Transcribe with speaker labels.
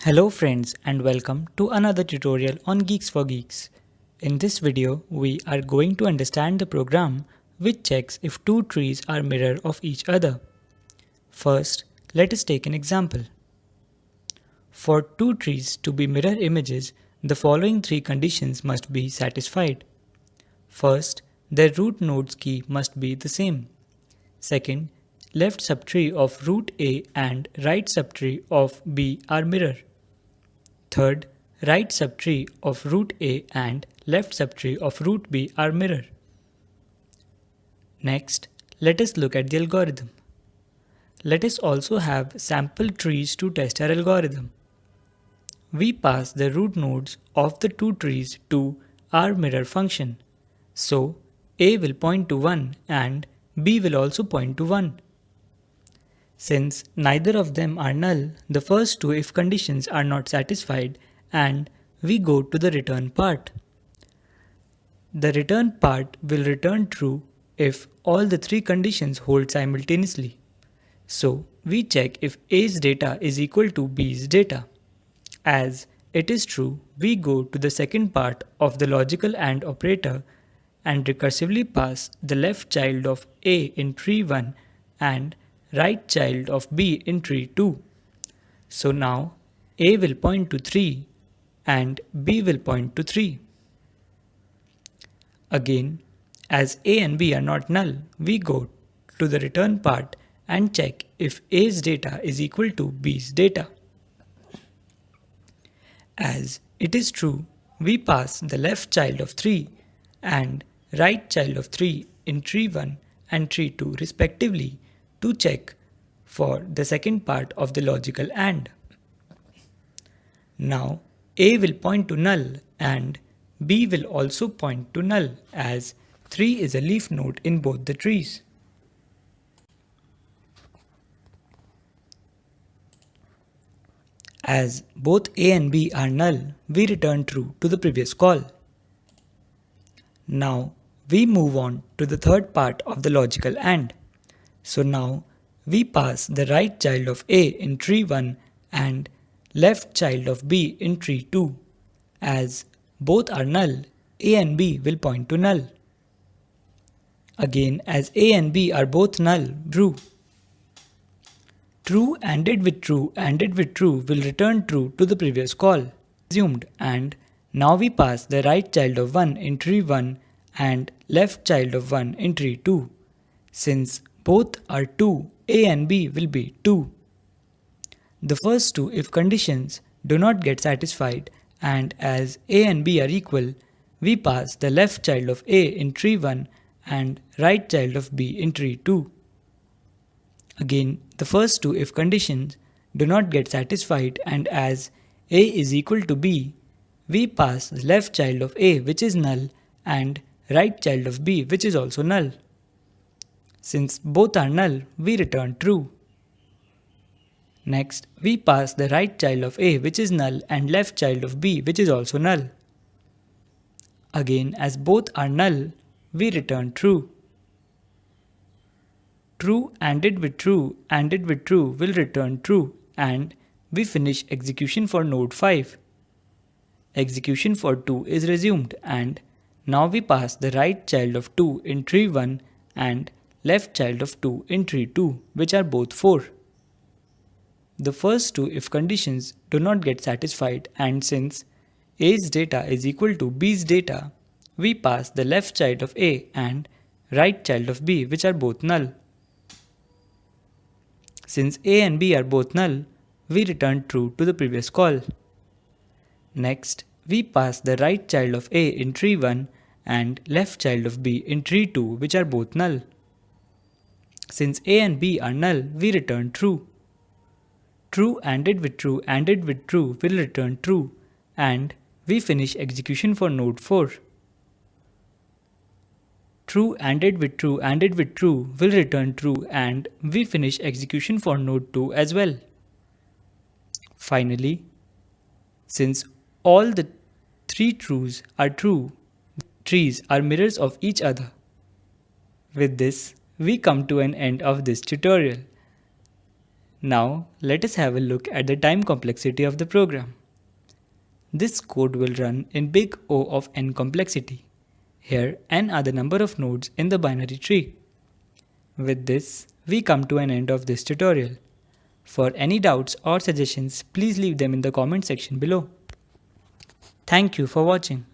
Speaker 1: Hello friends and welcome to another tutorial on Geeks for Geeks. In this video, we are going to understand the program which checks if two trees are mirror of each other. First, let us take an example. For two trees to be mirror images, the following three conditions must be satisfied. First, their root nodes key must be the same. Second, left subtree of root A and right subtree of B are mirror. Third, right subtree of root A and left subtree of root B are mirror. Next, let us look at the algorithm. Let us also have sample trees to test our algorithm. We pass the root nodes of the two trees to our mirror function. So, A will point to 1 and B will also point to 1. Since neither of them are null, the first two if conditions are not satisfied and we go to the return part. The return part will return true if all the three conditions hold simultaneously. So we check if A's data is equal to B's data. As it is true, we go to the second part of the logical AND operator and recursively pass the left child of A in tree 1 and right child of B in tree 2. So now A will point to 3 and B will point to 3. Again, as A and B are not null, we go to the return part and check if A's data is equal to B's data. As it is true, we pass the left child of 3 and right child of 3 in tree 1 and tree 2 respectively to check for the second part of the logical AND. Now A will point to null and B will also point to null as 3 is a leaf node in both the trees. As both A and B are null, we return true to the previous call. Now we move on to the third part of the logical AND. So now we pass the right child of A in tree 1 and left child of B in tree 2. As both are null, A and B will point to null. Again, as A and B are both null, true. True ANDed with true will return true to the previous call. Assumed, and now we pass the right child of 1 in tree 1 and left child of 1 in tree 2. Since both are 2, A and B will be 2. The first two if conditions do not get satisfied, and as A and B are equal, we pass the left child of A in tree 1 and right child of B in tree 2. Again, the first two if conditions do not get satisfied, and as A is equal to B, we pass the left child of A which is null and right child of B which is also null. Since both are null, we return true. Next, we pass the right child of A which is null and left child of B which is also null. Again, as both are null, we return true. True ANDed with true will return true, and we finish execution for node 5. Execution for 2 is resumed, and now we pass the right child of 2 in tree 1 and left child of 2 in tree 2, which are both 4. The first two if conditions do not get satisfied, and since A's data is equal to B's data, we pass the left child of A and right child of B which are both null. Since A and B are both null, we return true to the previous call. Next, we pass the right child of A in tree 1 and left child of B in tree 2 which are both null. Since A and B are null, we return true. True ANDed with true will return true, and we finish execution for node 4. True ANDed with true will return true, and we finish execution for node 2 as well. Finally, since all the three trues are true, trees are mirrors of each other. With this, we come to an end of this tutorial. Now let us have a look at the time complexity of the program. This code will run in big O of n complexity. Here n are the number of nodes in the binary tree. With this, we come to an end of this tutorial. For any doubts or suggestions, please leave them in the comment section below. Thank you for watching.